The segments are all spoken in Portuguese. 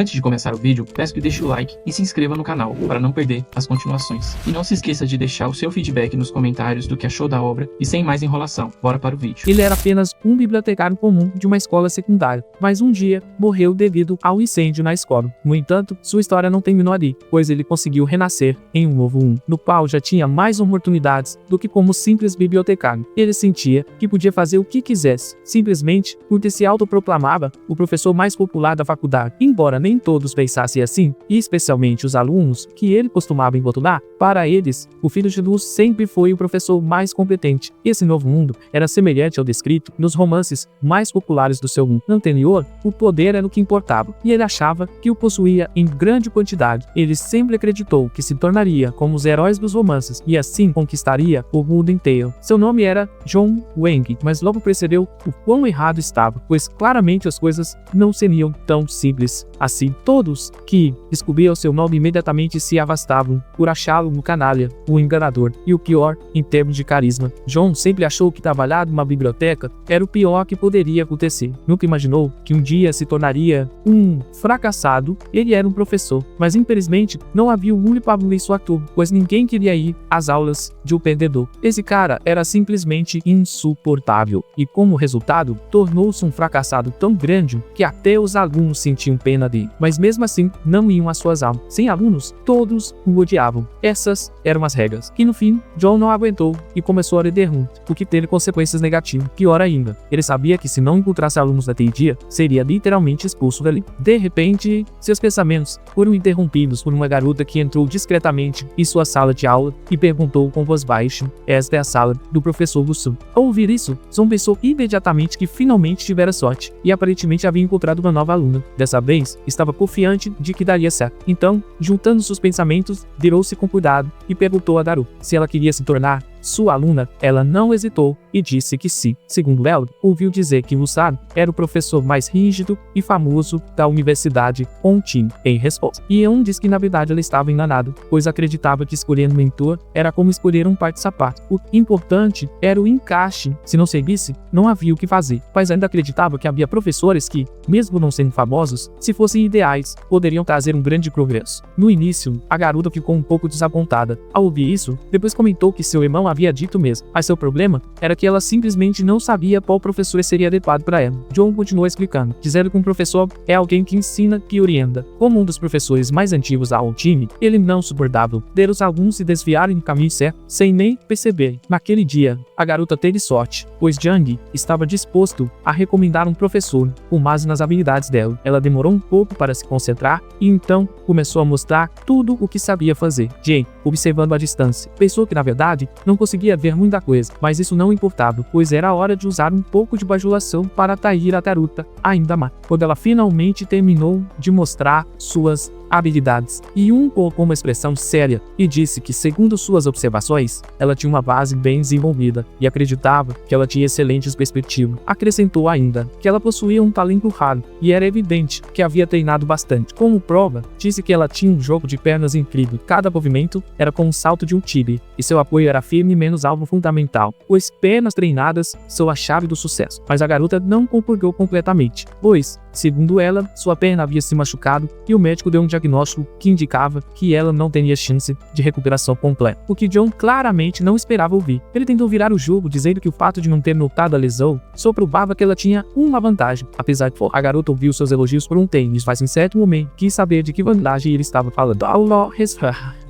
Antes de começar o vídeo, peço que deixe o like e se inscreva no canal para não perder as continuações. E não se esqueça de deixar o seu feedback nos comentários do que achou da obra e sem mais enrolação, bora para o vídeo. Ele era apenas um bibliotecário comum de uma escola secundária, mas um dia morreu devido ao incêndio na escola. No entanto, sua história não terminou ali, pois ele conseguiu renascer em um novo mundo, no qual já tinha mais oportunidades do que como simples bibliotecário. Ele sentia que podia fazer o que quisesse, simplesmente porque se autoproclamava o professor mais popular da faculdade. Embora nem todos pensassem assim, e especialmente os alunos que ele costumava embotular, para eles, o filho de luz sempre foi o professor mais competente. Esse novo mundo era semelhante ao descrito nos romances mais populares do seu mundo anterior. O poder era o que importava, e ele achava que o possuía em grande quantidade. Ele sempre acreditou que se tornaria como os heróis dos romances, e assim conquistaria o mundo inteiro. Seu nome era John Wang, mas logo percebeu o quão errado estava, pois claramente as coisas não seriam tão simples assim. Todos que descobriam seu nome imediatamente se afastavam por achá-lo um canalha, um enganador e o pior em termos de carisma. John sempre achou que trabalhar numa biblioteca era o pior que poderia acontecer. Nunca imaginou que um dia se tornaria um fracassado. Ele era um professor, mas infelizmente não havia um único aluno em sua turma, pois ninguém queria ir às aulas de um perdedor. Esse cara era simplesmente insuportável e, como resultado, tornou-se um fracassado tão grande que até os alunos sentiam pena dele. Mas mesmo assim, não iam às suas aulas. Sem alunos, todos o odiavam. Essas eram as regras. E no fim, John não aguentou e começou a ler muito, o que teve consequências negativas. Pior ainda, ele sabia que se não encontrasse alunos daquele dia, seria literalmente expulso dali. De repente, seus pensamentos foram interrompidos por uma garota que entrou discretamente em sua sala de aula e perguntou com voz baixa: "Esta é a sala do professor Wusu." Ao ouvir isso, John pensou imediatamente que finalmente tivera sorte e aparentemente havia encontrado uma nova aluna. Dessa vez, estava confiante de que daria certo. Então, juntando seus pensamentos, virou-se com cuidado e perguntou a garota se ela queria se tornar sua aluna. Ela não hesitou e disse que sim. Segundo ela, ouviu dizer que Wusu era o professor mais rígido e famoso da Universidade Ontin. Em resposta, Yeon disse que na verdade ela estava enganada, pois acreditava que escolher um mentor era como escolher um par de sapato. O importante era o encaixe. Se não seguisse, não havia o que fazer, mas ainda acreditava que havia professores que, mesmo não sendo famosos, se fossem ideais, poderiam trazer um grande progresso. No início, a garota ficou um pouco desapontada. Ao ouvir isso, depois comentou que seu irmão havia dito mesmo, mas seu problema era que ela simplesmente não sabia qual professor seria adequado para ela. John continuou explicando, dizendo que um professor é alguém que ensina e orienta. Como um dos professores mais antigos da time, ele não suportava ver os alunos se desviarem do caminho certo sem nem perceber. Naquele dia, a garota teve sorte, pois Jang estava disposto a recomendar um professor com base nas habilidades dela. Ela demorou um pouco para se concentrar e então começou a mostrar tudo o que sabia fazer. Jay, observando à distância, pensou que na verdade não conseguia ver muita coisa, mas isso não importava, pois era a hora de usar um pouco de bajulação para atrair a garota ainda mais. Quando ela finalmente terminou de mostrar suas habilidades e colocou uma expressão séria e disse que, segundo suas observações, ela tinha uma base bem desenvolvida e acreditava que ela tinha excelentes perspectivas. Acrescentou ainda que ela possuía um talento raro e era evidente que havia treinado bastante. Como prova, disse que ela tinha um jogo de pernas incrível. Cada movimento era como um salto de um tigre e seu apoio era firme menos algo fundamental, pois pernas treinadas são a chave do sucesso. Mas a garota não concordou completamente, pois, segundo ela, sua perna havia se machucado e o médico deu um diagnóstico que indicava que ela não teria chance de recuperação completa, o que John claramente não esperava ouvir. Ele tentou virar o jogo, dizendo que o fato de não ter notado a lesão só provava que ela tinha uma vantagem. Apesar de a garota ouviu seus elogios por um tênis, mas em certo momento quis saber de que vantagem ele estava falando.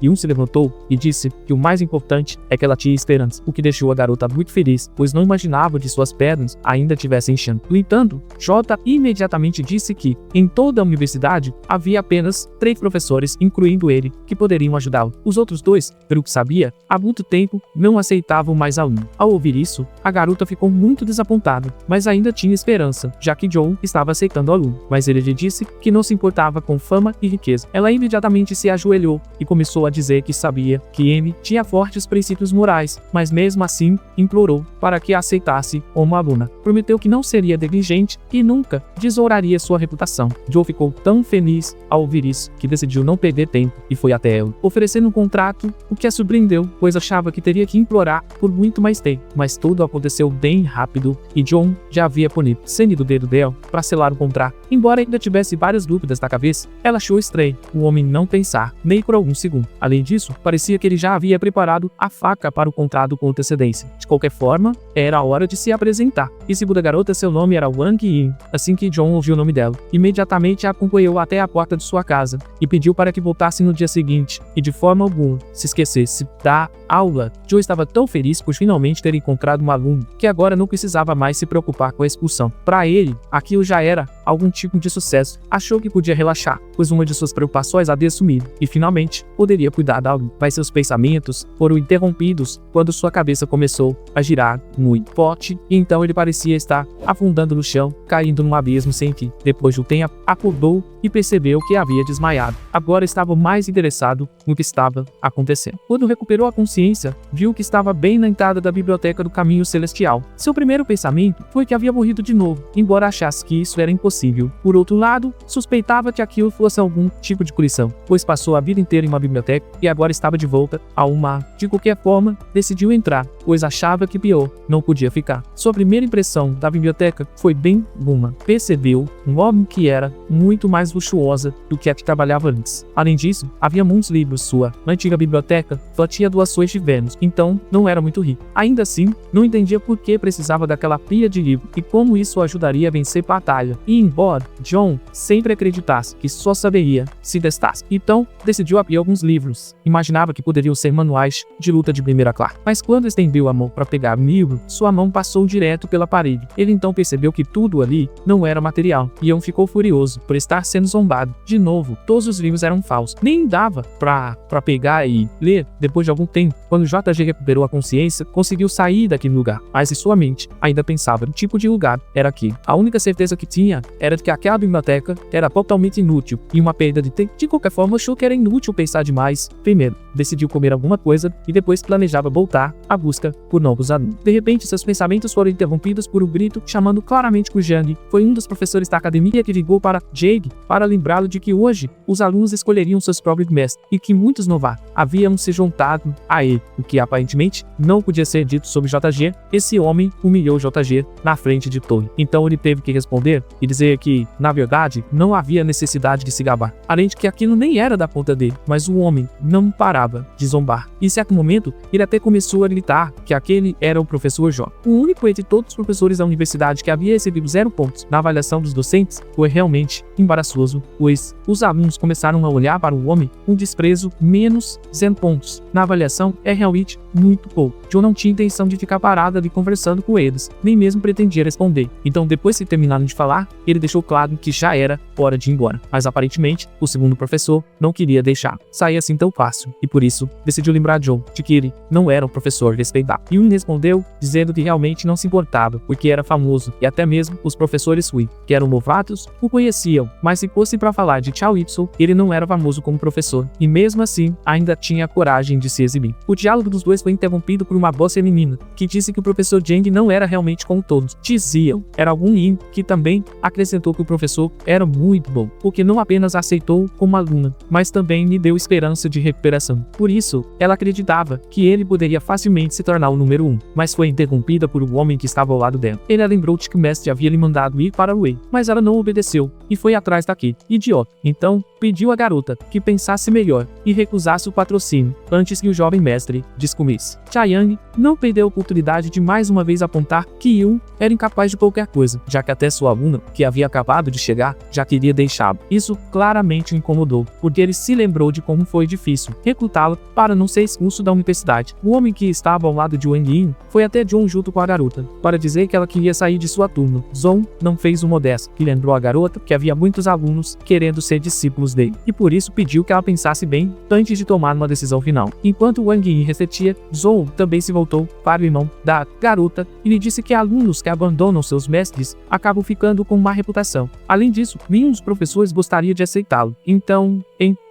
E se levantou e disse que o mais importante é que ela tinha esperança, o que deixou a garota muito feliz, pois não imaginava que suas pernas ainda tivessem chance. No entanto, Jota imediatamente disse que, em toda a universidade, havia apenas 3 professores, incluindo ele, que poderiam ajudá-lo. Os outros 2, pelo que sabia, há muito tempo não aceitavam mais aluno. Ao ouvir isso, a garota ficou muito desapontada, mas ainda tinha esperança, já que John estava aceitando o aluno. Mas ele lhe disse que não se importava com fama e riqueza. Ela imediatamente se ajoelhou e começou a dizer que sabia que Amy tinha fortes princípios morais, mas mesmo assim implorou para que a aceitasse como aluna. Prometeu que não seria negligente e nunca desouraria tiraria sua reputação. Joe ficou tão feliz ao ouvir isso que decidiu não perder tempo e foi até ela, oferecendo um contrato, o que a surpreendeu, pois achava que teria que implorar por muito mais tempo. Mas tudo aconteceu bem rápido e John já havia punido sangue do dedo dela para selar o contrato. Embora ainda tivesse várias dúvidas na cabeça, ela achou estranho o homem não pensar nem por algum segundo. Além disso, parecia que ele já havia preparado a faca para o contrato com antecedência. De qualquer forma, era a hora de se apresentar. E segundo a garota, seu nome era Wang Yin. Assim que John ouviu o nome dela, imediatamente a acompanhou até a porta de sua casa e pediu para que voltasse no dia seguinte e de forma alguma se esquecesse da aula. Joe estava tão feliz por finalmente ter encontrado um aluno que agora não precisava mais se preocupar com a expulsão. Para ele, aquilo já era algum tipo de sucesso. Achou que podia relaxar, pois uma de suas preocupações havia sumido e finalmente poderia cuidar da alguém. Mas seus pensamentos foram interrompidos quando sua cabeça começou a girar muito forte e então ele parecia estar afundando no chão, caindo num abismo sem fim. Depois de um tempo, acordou e percebeu que havia desmaiado. Agora estava mais interessado no que estava acontecendo. Quando recuperou a consciência, viu que estava bem na entrada da biblioteca do Caminho Celestial. Seu primeiro pensamento foi que havia morrido de novo, embora achasse que isso era impossível. Por outro lado, suspeitava que aquilo fosse algum tipo de punição, pois passou a vida inteira em uma biblioteca e agora estava de volta ao mar. De qualquer forma, decidiu entrar, pois achava que pior não podia ficar. Sua primeira impressão da biblioteca foi bem boa. Percebeu um homem que era muito mais luxuosa do que a que trabalhava antes. Além disso, havia muitos livros. Sua antiga biblioteca só tinha doações de Vênus, então não era muito rico. Ainda assim, não entendia por que precisava daquela pilha de livros e como isso ajudaria a vencer batalha. E embora John sempre acreditasse que só saberia se testasse, então decidiu abrir alguns livros. Imaginava que poderiam ser manuais de luta de primeira classe. Mas quando estendeu a mão para pegar o livro, sua mão passou direto pela parede. Ele então percebeu que tudo ali não era material. E Ian ficou furioso por estar sendo zombado. De novo, todos os livros eram falsos. Nem dava pra pegar e ler. Depois de algum tempo, quando JG recuperou a consciência, conseguiu sair daquele lugar. Mas em sua mente ainda pensava no tipo de lugar era aquele. A única certeza que tinha era de que aquela biblioteca era totalmente inútil e uma perda de tempo. De qualquer forma, achou que era inútil pensar demais. Primeiro, decidiu comer alguma coisa e depois planejava voltar à busca por novos alunos. De repente, seus pensamentos foram interrompidos por um grito chamando claramente por Jang. Foi um dos professores da academia que ligou para Jake para lembrá-lo de que hoje os alunos escolheriam seus próprios mestres e que muitos novatos haviam se juntado a ele, o que aparentemente não podia ser dito sobre JG. Esse homem humilhou JG na frente de todos. Então ele teve que responder e dizer que, na verdade, não havia necessidade de se gabar. Além de que aquilo nem era da conta dele, mas o homem não parava de zombar. Em certo momento, ele até começou a gritar que aquele era o professor J. O único entre todos os professores da universidade que havia recebido 0 pontos na avaliação dos docentes foi realmente embaraçoso, pois os alunos começaram a olhar para o homem com desprezo. Menos 0 pontos na avaliação é realmente muito pouco. John não tinha intenção de ficar parado ali conversando com eles, nem mesmo pretendia responder. Então, depois que terminaram de falar, ele deixou claro que já era hora de ir embora. Mas aparentemente, o segundo professor não queria deixar sair assim tão fácil, e por isso decidiu lembrar John de que ele não era um professor respeitado. E um respondeu dizendo que realmente não se importava, porque era famoso, e até mesmo os professores Hui, que eram novatos, o conheciam, mas se fosse para falar de Chao Ipso, ele não era famoso como professor, e mesmo assim, ainda tinha coragem de se exibir. O diálogo dos dois foi interrompido por uma voz feminina, que disse que o professor Jang não era realmente como todos diziam. Era algum Yin, que também acrescentou que o professor era muito bom, porque não apenas a aceitou como aluna, mas também lhe deu esperança de recuperação. Por isso, ela acreditava que ele poderia facilmente se tornar o número 1, mas foi interrompida por um homem que estava ao lado dela. Ele lembrou de que o mestre havia lhe mandado ir para o Wei, mas ela não obedeceu e foi atrás daquele idiota. Então, pediu à garota que pensasse melhor e recusasse o patrocínio antes que o jovem mestre descobrisse. Chaeyang não perdeu a oportunidade de mais uma vez apontar que Yun era incapaz de qualquer coisa, já que até sua aluna, que havia acabado de chegar, já queria deixá-lo. Isso claramente o incomodou, porque ele se lembrou de como foi difícil recrutá-la para não ser expulso da universidade. O homem que estava ao lado de Wang Yin foi até John junto com a garota, para dizer que ela queria sair de sua turma. Zhong não fez o modesto, que lembrou a garota que havia muitos alunos querendo ser discípulos dele, e por isso pediu que ela pensasse bem antes de tomar uma decisão final. Enquanto Wang Yin refletia, Zhou também se voltou para o irmão da garota e lhe disse que alunos que abandonam seus mestres acabam ficando com má reputação. Além disso, nenhum dos professores gostaria de aceitá-lo. Então,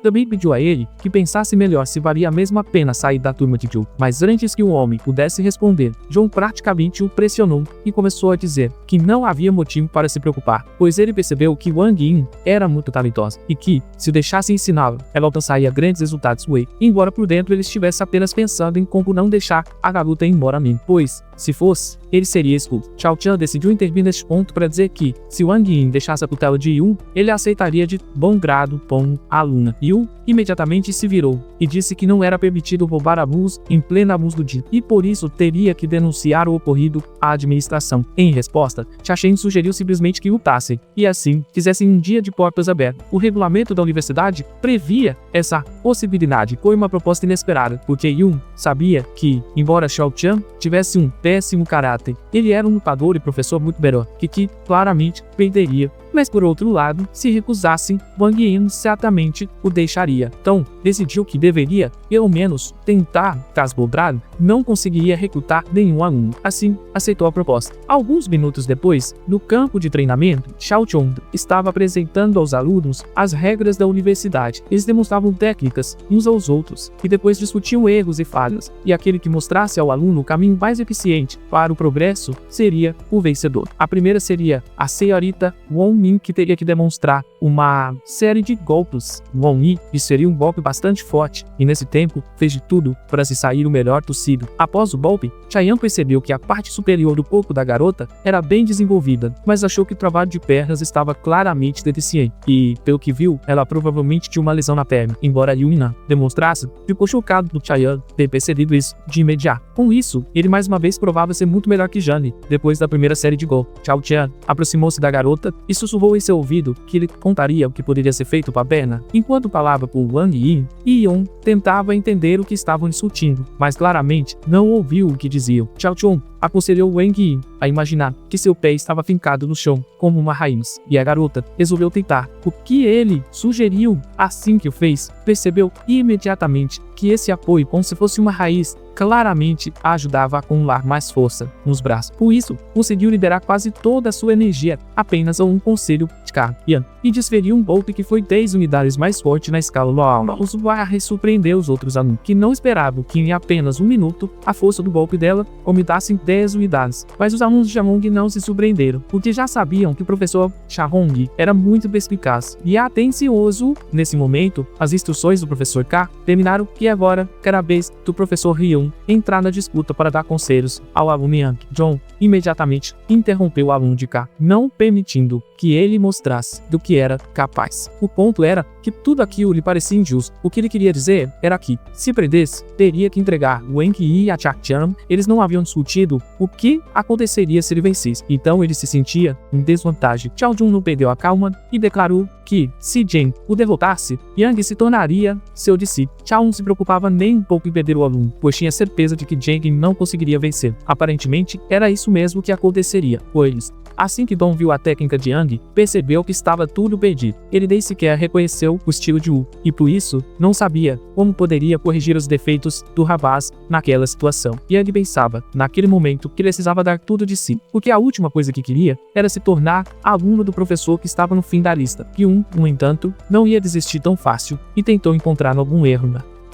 também pediu a ele que pensasse melhor se valia mesmo a pena sair da turma de Joe. Mas antes que o homem pudesse responder, John praticamente o pressionou e começou a dizer que não havia motivo para se preocupar, pois ele percebeu que Wang Yin era muito talentosa e que, se o deixasse ensiná-la, ela alcançaria grandes resultados Wei, embora por dentro ele estivesse apenas pensando em como não deixar a garota ir embora mesmo, pois, se fosse, ele seria expulso. Chao Tian decidiu intervir neste ponto para dizer que, se Wang Yin deixasse a tutela de Yu, ele aceitaria de bom grado como aluna. Yu imediatamente se virou e disse que não era permitido roubar abusos em plena luz do dia, e por isso teria que denunciar o ocorrido à administração. Em resposta, Xia Shen sugeriu simplesmente que lutassem, e assim, fizessem um dia de portas abertas. O regulamento da universidade previa essa possibilidade. Foi uma proposta inesperada, porque Yu sabia que, embora Chao Tian tivesse um péssimo caráter, ele era um lutador e professor muito melhor, que claramente perderia. Mas por outro lado, se recusassem, Wang Yin certamente o deixaria. Então, decidiu que deveria, pelo menos, tentar. Caso contrário, não conseguiria recrutar nenhum aluno. Assim, aceitou a proposta. Alguns minutos depois, no campo de treinamento, Xiao Chong estava apresentando aos alunos as regras da universidade. Eles demonstravam técnicas uns aos outros, e depois discutiam erros e falhas, e aquele que mostrasse ao aluno o caminho mais eficiente para o progresso seria o vencedor. A primeira seria a senhorita Wong Min, que teria que demonstrar uma série de golpes. Wong Yi seria um golpe bastante forte, e nesse tempo fez de tudo para se sair o melhor possível. Após o golpe, Chayan percebeu que a parte superior do corpo da garota era bem desenvolvida, mas achou que o trabalho de pernas estava claramente deficiente, e, pelo que viu, ela provavelmente tinha uma lesão na perna. Embora Yuna demonstrasse, ficou chocado do Chayan ter percebido isso de imediato. Com isso, ele mais uma vez provava ser muito melhor que Jane. Depois da primeira série de golpes, Chao Tian aproximou-se da garota e sussurrou em seu ouvido que ele contaria o que poderia ser feito para a perna. Enquanto falava por Wang Yin, Yon tentava entender o que estavam discutindo, mas claramente não ouviu o que diziam. Chao Chong aconselhou Wang Yin a imaginar que seu pé estava fincado no chão, como uma raiz, e a garota resolveu tentar. O que ele sugeriu, assim que o fez, percebeu imediatamente que esse apoio, como se fosse uma raiz, claramente a ajudava a acumular mais força nos braços. Por isso, conseguiu liberar quase toda a sua energia apenas a um conselho de Yan, e desferiu um golpe que foi 10 unidades mais forte na escala Loal. Os Warriors surpreendeu os outros alunos, que não esperavam que em apenas um minuto a força do golpe dela aumentasse 10 unidades. Mas os alunos de Jamong não se surpreenderam, porque já sabiam que o professor Xiahong era muito perspicaz e atencioso. Nesse momento, as instruções do professor K terminaram e agora era a vez do professor Ryun entrar na disputa para dar conselhos ao aluno Yang. John imediatamente interrompeu o aluno de K, não permitindo que ele mostrasse do que era capaz. O ponto era que tudo aquilo lhe parecia injusto. O que ele queria dizer era que, se prendesse, teria que entregar Wang Yi e a Chao Tian. Eles não haviam discutido o que aconteceria se ele vencesse, então ele se sentia em desvantagem. Chao Jun não perdeu a calma e declarou que, se Jen o derrotasse, Yang se tornaria seu discípulo. Chao não se preocupava nem um pouco em perder o aluno, pois tinha certeza de que Jen não conseguiria vencer. Aparentemente, era isso mesmo que aconteceria com eles. Assim que Dong viu a técnica de Yang, percebeu que estava tudo perdido. Ele nem sequer reconheceu o estilo de Wu, e por isso, não sabia como poderia corrigir os defeitos do rapaz naquela situação. Yang pensava, naquele momento, que precisava dar tudo de si, porque a última coisa que queria era se tornar aluno do professor que estava no fim da lista. Kyun, no entanto, não ia desistir tão fácil e tentou encontrar algum erro.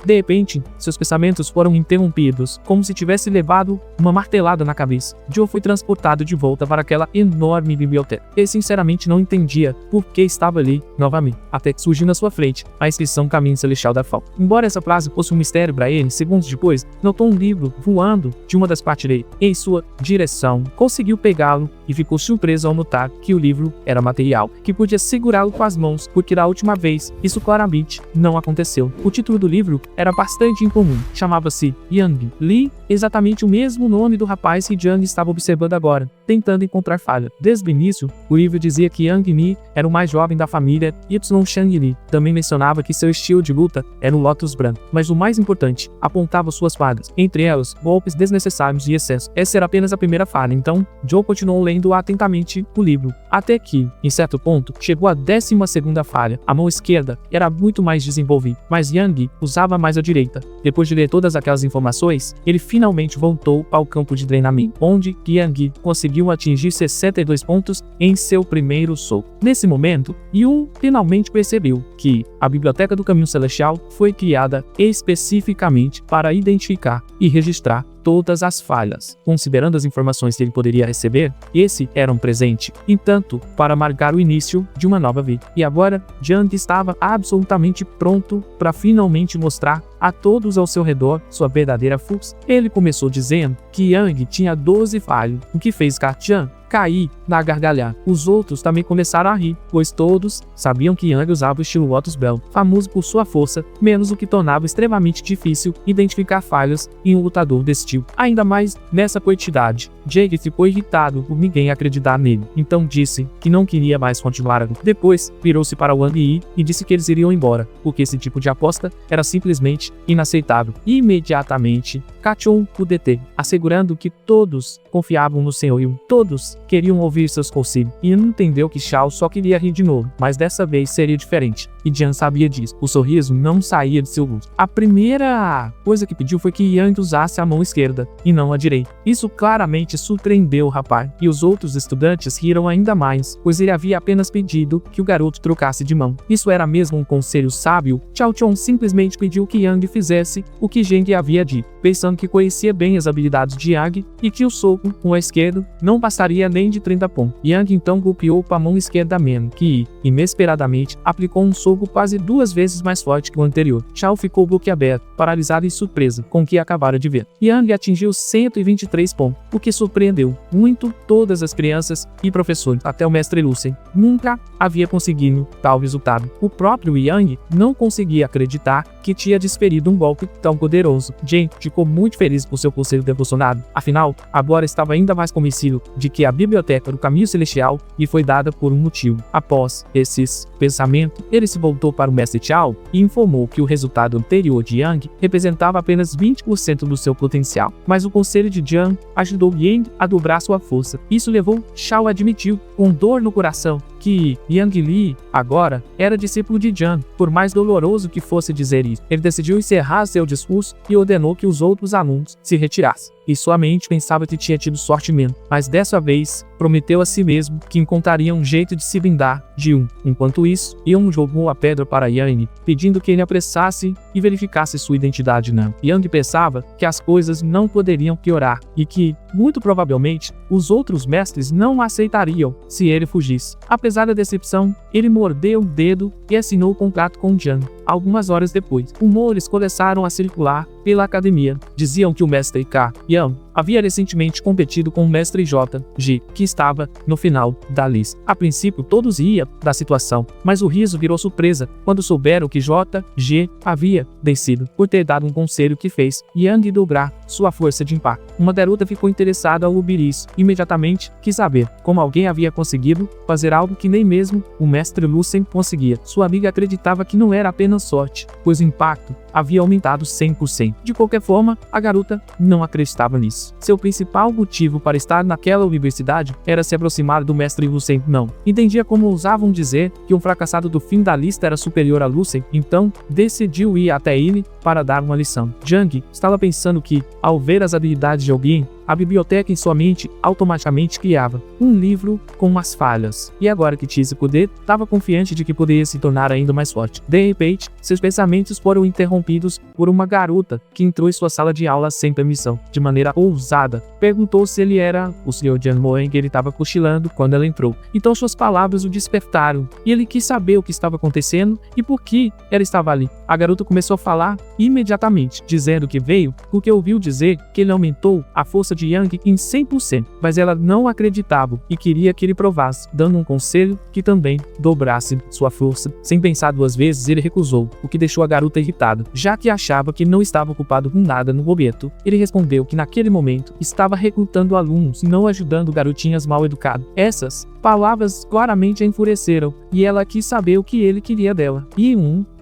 De repente, seus pensamentos foram interrompidos, como se tivesse levado uma martelada na cabeça. Joe foi transportado de volta para aquela enorme biblioteca. Ele sinceramente não entendia por que estava ali novamente, até que surgiu na sua frente a inscrição Caminho Celestial da Falta. Embora essa frase fosse um mistério para ele, segundos depois, notou um livro voando de uma das prateleiras em sua direção. Conseguiu pegá-lo e ficou surpreso ao notar que o livro era material, que podia segurá-lo com as mãos, porque da última vez isso claramente não aconteceu. O título do livro era bastante incomum, chamava-se Yang Li, exatamente o mesmo nome do rapaz que Yang estava observando agora, tentando encontrar falha. Desde o início, o livro dizia que Yang Li era o mais jovem da família Y Shang Li. Também mencionava que seu estilo de luta era o Lotus Branco, mas o mais importante, apontava suas falhas, entre elas, golpes desnecessários e excesso. Essa era apenas a primeira falha, então Joe continuou lendo atentamente o livro, até que, em certo ponto, chegou a 12ª falha. A mão esquerda era muito mais desenvolvida, mas Yang usava mais à direita. Depois de ler todas aquelas informações, ele finalmente voltou ao campo de treinamento, onde Yang conseguiu atingir 62 pontos em seu primeiro soco. Nesse momento, Yun finalmente percebeu que a Biblioteca do Caminho Celestial foi criada especificamente para identificar e registrar todas as falhas. Considerando as informações que ele poderia receber, esse era um presente, entanto, para marcar o início de uma nova vida. E agora, Yang estava absolutamente pronto para finalmente mostrar a todos ao seu redor sua verdadeira força. Ele começou dizendo que Yang tinha 12 falhas, o que fez Ka-chan cair na gargalhada. Os outros também começaram a rir, pois todos sabiam que Yang usava o estilo Lotus Bell, famoso por sua força, menos o que tornava extremamente difícil identificar falhas em um lutador desse tipo. Ainda mais nessa quantidade. Jake ficou irritado por ninguém acreditar nele, então disse que não queria mais continuar. Depois, virou-se para Wang Yi e disse que eles iriam embora, porque esse tipo de aposta era simplesmente inaceitável. Imediatamente, Ka-chon o deteve, assegurando que todos confiavam no Sr. Yun. Todos queriam ouvir seus conselhos, e entendeu que Shao só queria rir de novo, mas dessa vez seria diferente, e Jian sabia disso. O sorriso não saía de seu rosto. A primeira coisa que pediu foi que Yang usasse a mão esquerda, e não a direita. Isso claramente surpreendeu o rapaz, e os outros estudantes riram ainda mais, pois ele havia apenas pedido que o garoto trocasse de mão. Isso era mesmo um conselho sábio? Chao Chon simplesmente pediu que Yang fizesse o que Zheng havia dito, pensando que conhecia bem as habilidades de Yang e que o soco com a esquerda não passaria nem de 30 pontos. Yang então golpeou com a mão esquerda Men, que, inesperadamente, aplicou um soco quase 2 vezes mais forte que o anterior. Shao ficou boquiaberto, paralisado e surpresa com o que acabara de ver. Yang atingiu 123 pontos, o que surpreendeu muito todas as crianças e professores, até o mestre Lucien. Nunca havia conseguido tal resultado. O próprio Yang não conseguia acreditar que tinha desferido um golpe tão poderoso. Jane ficou muito feliz por seu conselho devocionado. Afinal, agora estava ainda mais convencido de que a Biblioteca do Caminho Celestial lhe foi dada por um motivo. Após esses pensamentos, ele se voltou para o mestre Chao e informou que o resultado anterior de Yang representava apenas 20% do seu potencial. Mas o conselho de Jian ajudou Yang a dobrar sua força. Isso levou Shao a admitir, com dor no coração, que Yang Li, agora, era discípulo de Jian, por mais doloroso que fosse dizer isso. Ele decidiu encerrar seu discurso e ordenou que os outros alunos se retirassem. E sua mente pensava que tinha tido sorte mesmo, mas dessa vez prometeu a si mesmo que encontraria um jeito de se blindar de Yun. Enquanto isso, Yun jogou a pedra para Yang, pedindo que ele apressasse e verificasse sua identidade não. Yang pensava que as coisas não poderiam piorar e que, muito provavelmente, os outros mestres não aceitariam se ele fugisse. Apesar da decepção, ele mordeu o dedo e assinou o contrato com Jian. Algumas horas depois, rumores começaram a circular pela academia. Diziam que o mestre Ka Yang havia recentemente competido com o mestre J.G, que estava no final da lista. A princípio, todos riam da situação, mas o riso virou surpresa quando souberam que J.G havia vencido por ter dado um conselho que fez Yang dobrar sua força de impacto. Uma garota ficou interessada ao ouvir isso. Imediatamente quis saber como alguém havia conseguido fazer algo que nem mesmo o mestre Lucien conseguia. Sua amiga acreditava que não era apenas sorte, pois o impacto havia aumentado 100%. De qualquer forma, a garota não acreditava nisso. Seu principal motivo para estar naquela universidade era se aproximar do mestre Lucien. Não entendia como ousavam dizer que um fracassado do fim da lista era superior a Lucien, então decidiu ir até ele para dar uma lição. Zhang estava pensando que, ao ver as habilidades de alguém, a biblioteca em sua mente automaticamente criava um livro com as falhas. E agora que tinha esse poder, estava confiante de que poderia se tornar ainda mais forte. De repente, seus pensamentos foram interrompidos por uma garota que entrou em sua sala de aula sem permissão. De maneira ousada, perguntou se ele era o Sr. Jian Moen, que ele estava cochilando quando ela entrou. Então suas palavras o despertaram, e ele quis saber o que estava acontecendo e por que ela estava ali. A garota começou a falar imediatamente, dizendo que veio porque ouviu dizer que ele aumentou a força de Yang em 100%, mas ela não acreditava e queria que ele provasse, dando um conselho que também dobrasse sua força. Sem pensar 2 vezes, ele recusou, o que deixou a garota irritada, já que achava que não estava ocupado com nada no momento. Ele respondeu que naquele momento estava recrutando alunos e não ajudando garotinhas mal educadas. Essas palavras claramente a enfureceram e ela quis saber o que ele queria dela. E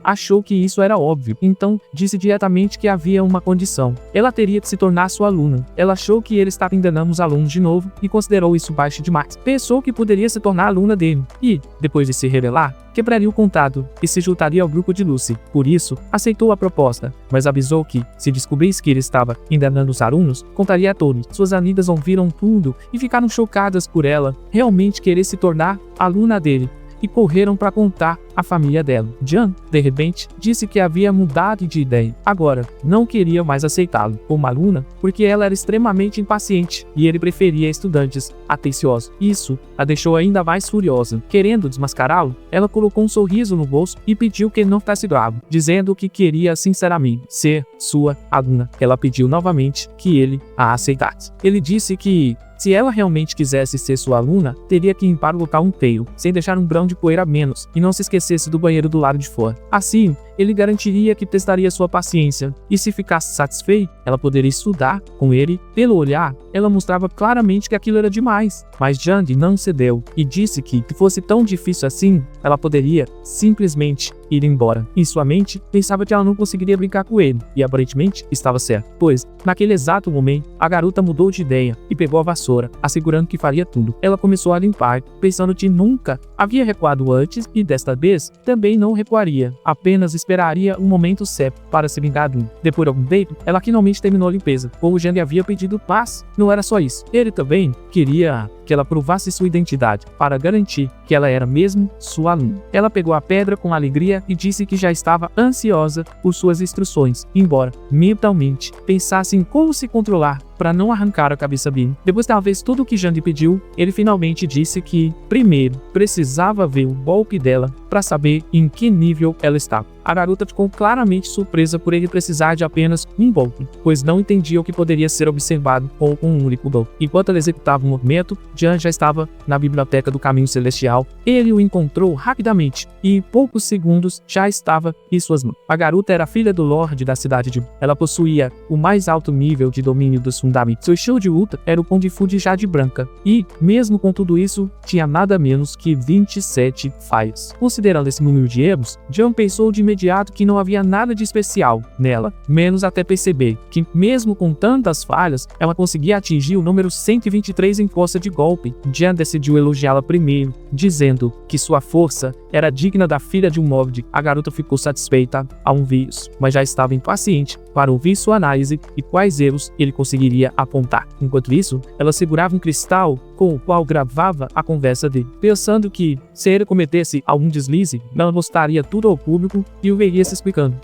achou que isso era óbvio, então disse diretamente que havia uma condição. Ela teria que se tornar sua aluna. Ela achou que ele estava enganando os alunos de novo e considerou isso baixo demais. Pensou que poderia se tornar aluna dele e, depois de se revelar, quebraria o contato e se juntaria ao grupo de Lucy. Por isso, aceitou a proposta, mas avisou que, se descobrisse que ele estava enganando os alunos, contaria a todos. Suas amigas ouviram tudo e ficaram chocadas por ela realmente querer se tornar aluna dele e correram para contar à família dela. Jan, de repente, disse que havia mudado de ideia. Agora, não queria mais aceitá-lo como aluna porque ela era extremamente impaciente e ele preferia estudantes atenciosos. Isso a deixou ainda mais furiosa. Querendo desmascará-lo, ela colocou um sorriso no bolso e pediu que ele não ficasse bravo, dizendo que queria sinceramente ser sua aluna. Ela pediu novamente que ele a aceitasse. Ele disse que se ela realmente quisesse ser sua aluna, teria que limpar o local inteiro, sem deixar um grão de poeira a menos, e não se esquecesse do banheiro do lado de fora. Assim, ele garantiria que testaria sua paciência, e se ficasse satisfeito, ela poderia estudar com ele. Pelo olhar, ela mostrava claramente que aquilo era demais, mas Jandy não cedeu, e disse que, se fosse tão difícil assim, ela poderia simplesmente ir embora. Em sua mente, pensava que ela não conseguiria brincar com ele, e aparentemente estava certo, pois, naquele exato momento, a garota mudou de ideia e pegou a vassoura, assegurando que faria tudo. Ela começou a limpar, pensando que nunca havia recuado antes e desta vez também não recuaria, apenas esperaria um momento certo para se vingar dele. Depois de algum tempo, ela finalmente terminou a limpeza, como Jandy havia pedido, mas não era só isso. Ele também queria que ela provasse sua identidade, para garantir que ela era mesmo sua aluna. Ela pegou a pedra com alegria e disse que já estava ansiosa por suas instruções, embora mentalmente pensasse em como se controlar para não arrancar a cabeça dele. Depois talvez tudo o que Jandy pediu, ele finalmente disse que, primeiro, precisava ver o golpe dela para saber em que nível ela estava. A garota ficou claramente surpresa por ele precisar de apenas um golpe, pois não entendia o que poderia ser observado com um único golpe. Enquanto ela executava o movimento, Jan já estava na biblioteca do Caminho Celestial. Ele o encontrou rapidamente e em poucos segundos já estava em suas mãos. A garota era filha do Lorde da cidade de... Ela possuía o mais alto nível de domínio dos fundamentos. Seu estilo de luta era o Kung Fu de Jade Branca e, mesmo com tudo isso, tinha nada menos que 27 falhas. Considerando esse número de erros, Jan pensou de imediato que não havia nada de especial nela, menos até perceber que, mesmo com tantas falhas, ela conseguia atingir o número 123 em força de golpe. Jan decidiu elogiá-la primeiro, dizendo que sua força era digna da filha de um Lorde. A garota ficou satisfeita ao ouvir isso, mas já estava impaciente para ouvir sua análise e quais erros ele conseguiria apontar. Enquanto isso, ela segurava um cristal com o qual gravava a conversa dele, pensando que, se ele cometesse algum deslize, ela mostraria tudo ao público e o veria se explicando.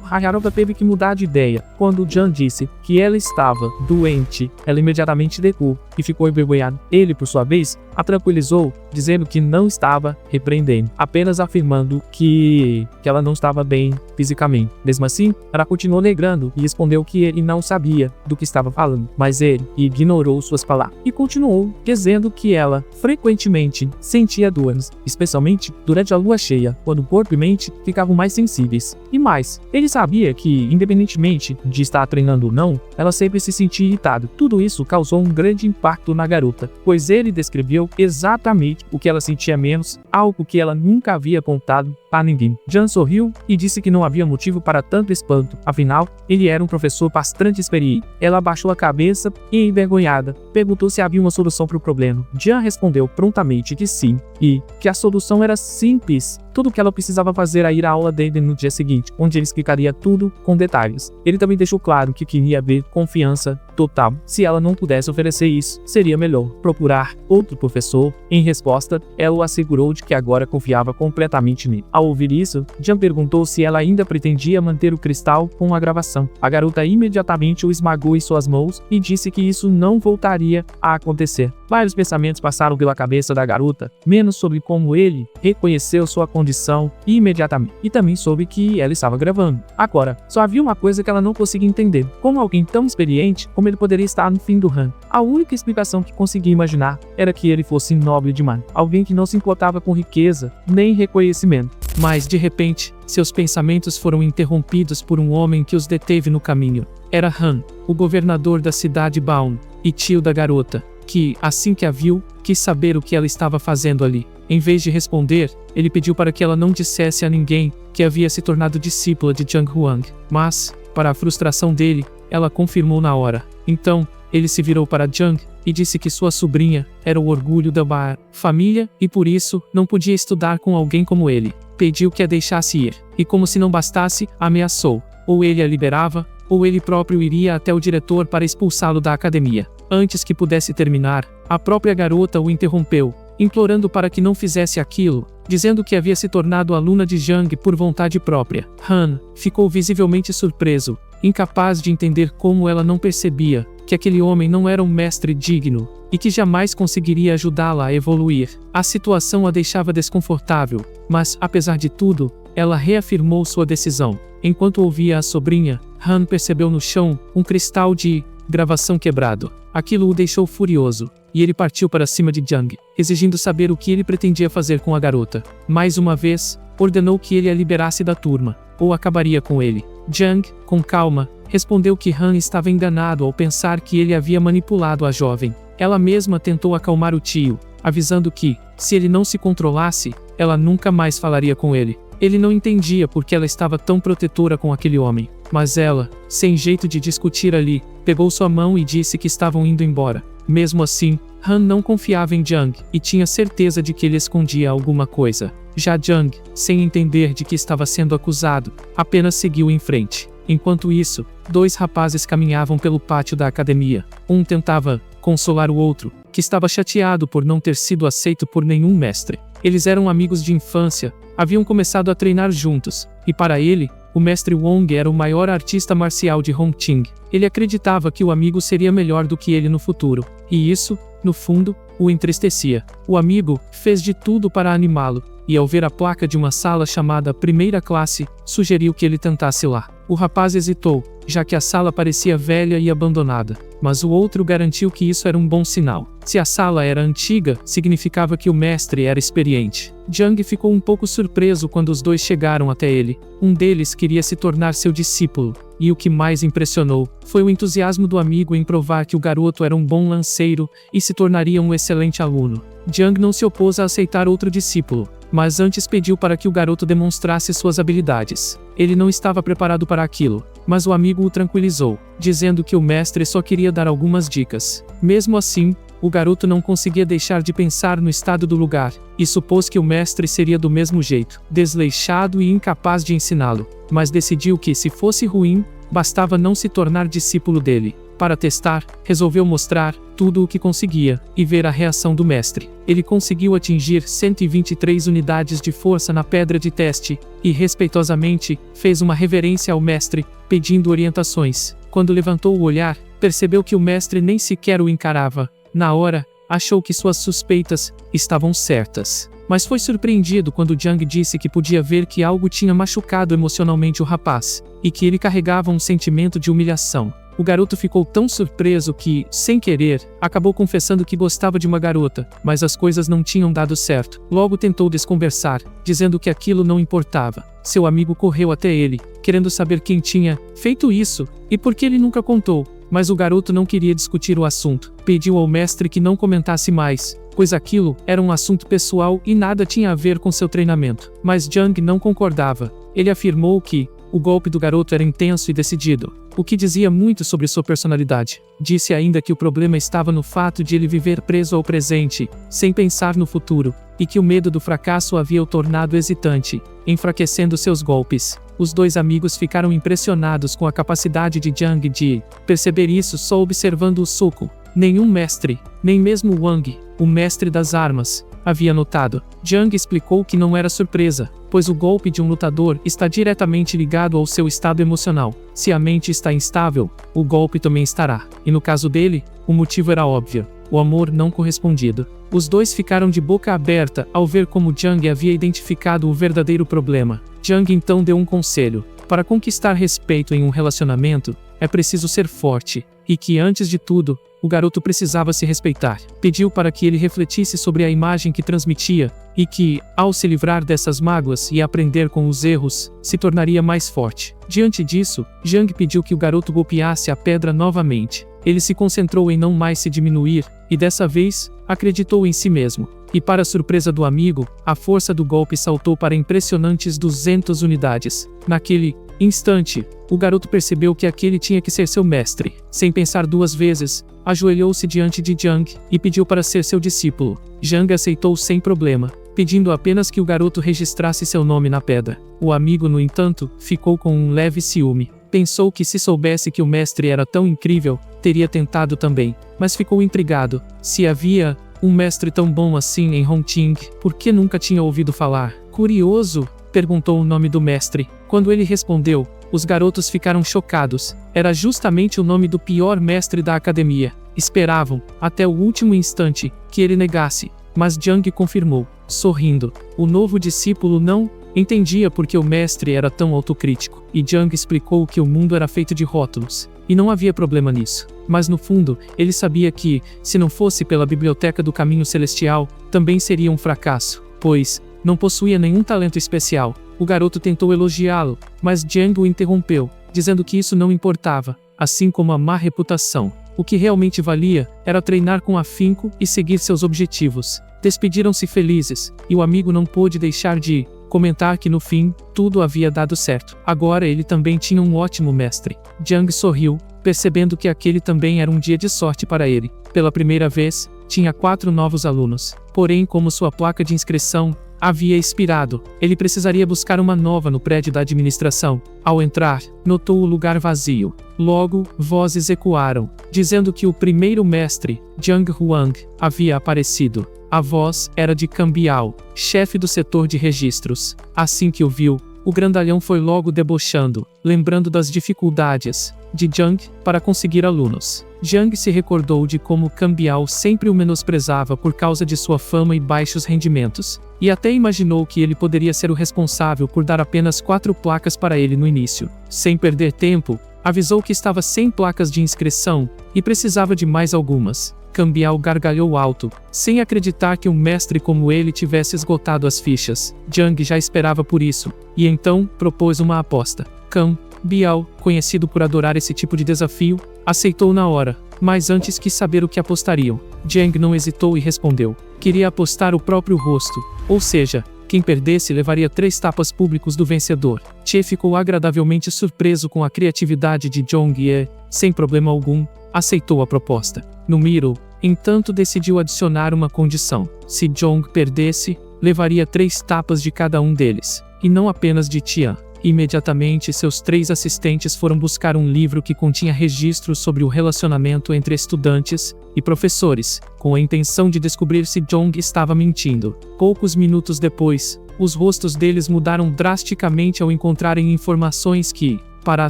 A garota teve que mudar de ideia. Quando Jan disse que ela estava doente, ela imediatamente recuou e ficou envergonhada. Ele, por sua vez, a tranquilizou, dizendo que não estava repreendendo, apenas afirmando que ela não estava bem fisicamente. Mesmo assim, ela continuou negando e respondeu que ele não sabia do que estava falando, mas ele ignorou suas palavras e continuou dizendo que ela frequentemente sentia dores, especialmente durante a lua cheia, quando o corpo e mente ficavam mais sensíveis. E mais, ele sabia que, independentemente de estar treinando ou não, ela sempre se sentia irritada. Tudo isso causou um grande impacto na garota, pois ele descreveu exatamente o que ela sentia menos, algo que ela nunca havia contado a ninguém. Jan sorriu e disse que não havia motivo para tanto espanto, afinal, ele era um professor bastante experiente. Ela abaixou a cabeça e, envergonhada, perguntou se havia uma solução para o problema. Jan respondeu prontamente que sim, e que a solução era simples. Tudo o que ela precisava fazer era ir à aula dele no dia seguinte, onde ele explicaria tudo com detalhes. Ele também deixou claro que queria haver confiança total. Se ela não pudesse oferecer isso, seria melhor procurar outro professor. Em resposta, ela o assegurou de que agora confiava completamente nele. Ao ouvir isso, Jan perguntou se ela ainda pretendia manter o cristal com a gravação. A garota imediatamente o esmagou em suas mãos e disse que isso não voltaria a acontecer. Vários pensamentos passaram pela cabeça da garota, menos sobre como ele reconheceu sua condição imediatamente, e também sobre que ela estava gravando. Agora, só havia uma coisa que ela não conseguia entender: como alguém tão experiente, como ele poderia estar no fim do ranking? A única explicação que conseguia imaginar era que ele fosse nobre demais, alguém que não se importava com riqueza nem reconhecimento. Mas, de repente, seus pensamentos foram interrompidos por um homem que os deteve no caminho. Era Han, o governador da cidade Baum, e tio da garota, que, assim que a viu, quis saber o que ela estava fazendo ali. Em vez de responder, ele pediu para que ela não dissesse a ninguém que havia se tornado discípula de Jiang Huang. Mas, para a frustração dele, ela confirmou na hora. Então, ele se virou para Jiang e disse que sua sobrinha era o orgulho da família e por isso não podia estudar com alguém como ele. Pediu que a deixasse ir, e como se não bastasse, ameaçou. Ou ele a liberava, ou ele próprio iria até o diretor para expulsá-lo da academia. Antes que pudesse terminar, a própria garota o interrompeu, implorando para que não fizesse aquilo, dizendo que havia se tornado aluna de Jiang por vontade própria. Han ficou visivelmente surpreso, incapaz de entender como ela não percebia que aquele homem não era um mestre digno e que jamais conseguiria ajudá-la a evoluir. A situação a deixava desconfortável, mas, apesar de tudo, ela reafirmou sua decisão. Enquanto ouvia a sobrinha, Han percebeu no chão um cristal de gravação quebrado. Aquilo o deixou furioso, e ele partiu para cima de Jiang, exigindo saber o que ele pretendia fazer com a garota. Mais uma vez, ordenou que ele a liberasse da turma, ou acabaria com ele. Jiang, com calma, respondeu que Han estava enganado ao pensar que ele havia manipulado a jovem. Ela mesma tentou acalmar o tio, avisando que, se ele não se controlasse, ela nunca mais falaria com ele. Ele não entendia por que ela estava tão protetora com aquele homem, mas ela, sem jeito de discutir ali, pegou sua mão e disse que estavam indo embora. Mesmo assim, Han não confiava em Jiang e tinha certeza de que ele escondia alguma coisa. Já Jiang, sem entender de que estava sendo acusado, apenas seguiu em frente. Enquanto isso, dois rapazes caminhavam pelo pátio da academia. Um tentava consolar o outro, que estava chateado por não ter sido aceito por nenhum mestre. Eles eram amigos de infância, haviam começado a treinar juntos, e para ele, o mestre Wong era o maior artista marcial de Hongqing. Ele acreditava que o amigo seria melhor do que ele no futuro, e isso, no fundo, o entristecia. O amigo fez de tudo para animá-lo, e ao ver a placa de uma sala chamada Primeira Classe, sugeriu que ele tentasse lá. O rapaz hesitou, já que a sala parecia velha e abandonada, mas o outro garantiu que isso era um bom sinal. Se a sala era antiga, significava que o mestre era experiente. Jiang ficou um pouco surpreso quando os dois chegaram até ele. Um deles queria se tornar seu discípulo, e o que mais impressionou foi o entusiasmo do amigo em provar que o garoto era um bom lanceiro e se tornaria um excelente aluno. Jiang não se opôs a aceitar outro discípulo, mas antes pediu para que o garoto demonstrasse suas habilidades. Ele não estava preparado para aquilo, mas o amigo o tranquilizou, dizendo que o mestre só queria dar algumas dicas. Mesmo assim, o garoto não conseguia deixar de pensar no estado do lugar, e supôs que o mestre seria do mesmo jeito, desleixado e incapaz de ensiná-lo, mas decidiu que, se fosse ruim, bastava não se tornar discípulo dele. Para testar, resolveu mostrar tudo o que conseguia e ver a reação do mestre. Ele conseguiu atingir 123 unidades de força na pedra de teste e, respeitosamente, fez uma reverência ao mestre, pedindo orientações. Quando levantou o olhar, percebeu que o mestre nem sequer o encarava. Na hora, achou que suas suspeitas estavam certas. Mas foi surpreendido quando Jiang disse que podia ver que algo tinha machucado emocionalmente o rapaz, e que ele carregava um sentimento de humilhação. O garoto ficou tão surpreso que, sem querer, acabou confessando que gostava de uma garota, mas as coisas não tinham dado certo. Logo tentou desconversar, dizendo que aquilo não importava. Seu amigo correu até ele, querendo saber quem tinha feito isso, e por que ele nunca contou. Mas o garoto não queria discutir o assunto. Pediu ao mestre que não comentasse mais, pois aquilo era um assunto pessoal e nada tinha a ver com seu treinamento. Mas Jiang não concordava. Ele afirmou que o golpe do garoto era intenso e decidido, o que dizia muito sobre sua personalidade. Disse ainda que o problema estava no fato de ele viver preso ao presente, sem pensar no futuro, e que o medo do fracasso havia o tornado hesitante, enfraquecendo seus golpes. Os dois amigos ficaram impressionados com a capacidade de Jiang de perceber isso só observando o soco. Nenhum mestre, nem mesmo Wang, o mestre das armas, havia notado. Jiang explicou que não era surpresa, pois o golpe de um lutador está diretamente ligado ao seu estado emocional. Se a mente está instável, o golpe também estará. E no caso dele, o motivo era óbvio: o amor não correspondido. Os dois ficaram de boca aberta ao ver como Jiang havia identificado o verdadeiro problema. Jiang então deu um conselho: para conquistar respeito em um relacionamento, é preciso ser forte, e que, antes de tudo, o garoto precisava se respeitar. Pediu para que ele refletisse sobre a imagem que transmitia, e que, ao se livrar dessas mágoas e aprender com os erros, se tornaria mais forte. Diante disso, Jiang pediu que o garoto golpeasse a pedra novamente. Ele se concentrou em não mais se diminuir, e dessa vez, acreditou em si mesmo. e para surpresa do amigo, a força do golpe saltou para impressionantes 200 unidades. Naquele instante, o garoto percebeu que aquele tinha que ser seu mestre. Sem pensar duas vezes, ajoelhou-se diante de Jiang e pediu para ser seu discípulo. Jiang aceitou sem problema, pedindo apenas que o garoto registrasse seu nome na pedra. O amigo, no entanto, ficou com um leve ciúme. Pensou que se soubesse que o mestre era tão incrível, teria tentado também, mas ficou intrigado. Se havia um mestre tão bom assim em Hongqing, por que nunca tinha ouvido falar? Curioso, perguntou o nome do mestre. Quando ele respondeu, os garotos ficaram chocados. Era justamente o nome do pior mestre da academia. Esperavam, até o último instante, que ele negasse, mas Jiang confirmou, sorrindo. O novo discípulo não entendia por que o mestre era tão autocrítico, e Jiang explicou que o mundo era feito de rótulos, e não havia problema nisso. Mas no fundo, ele sabia que, se não fosse pela biblioteca do Caminho Celestial, também seria um fracasso, pois não possuía nenhum talento especial. O garoto tentou elogiá-lo, mas Jiang o interrompeu, dizendo que isso não importava, assim como a má reputação. O que realmente valia era treinar com afinco e seguir seus objetivos. Despediram-se felizes, e o amigo não pôde deixar de comentar que no fim, tudo havia dado certo. Agora ele também tinha um ótimo mestre. Jiang sorriu, percebendo que aquele também era um dia de sorte para ele. Pela primeira vez, tinha 4 novos alunos. Porém, como sua placa de inscrição havia expirado, ele precisaria buscar uma nova no prédio da administração. Ao entrar, notou o lugar vazio. Logo, vozes ecoaram, dizendo que o primeiro mestre, Jiang Huang, havia aparecido. A voz era de Cambial, chefe do setor de registros. Assim que o viu, o grandalhão foi logo debochando, lembrando das dificuldades de Jiang para conseguir alunos. Jiang se recordou de como Cambial sempre o menosprezava por causa de sua fama e baixos rendimentos, e até imaginou que ele poderia ser o responsável por dar apenas 4 placas para ele no início. Sem perder tempo, avisou que estava sem placas de inscrição e precisava de mais algumas. Cambial gargalhou alto, sem acreditar que um mestre como ele tivesse esgotado as fichas. Jiang já esperava por isso, e então propôs uma aposta. Cambial, conhecido por adorar esse tipo de desafio, aceitou na hora, mas antes quis saber o que apostariam. Jiang não hesitou e respondeu. Queria apostar o próprio rosto, ou seja, quem perdesse levaria 3 tapas públicos do vencedor. Che ficou agradavelmente surpreso com a criatividade de Jiang e, sem problema algum, aceitou a proposta. Numiro, entanto, decidiu adicionar uma condição. Se Jiang perdesse, levaria 3 tapas de cada um deles, e não apenas de Tian. Imediatamente, seus 3 assistentes foram buscar um livro que continha registros sobre o relacionamento entre estudantes e professores, com a intenção de descobrir se Jiang estava mentindo. Poucos minutos depois, os rostos deles mudaram drasticamente ao encontrarem informações que, para a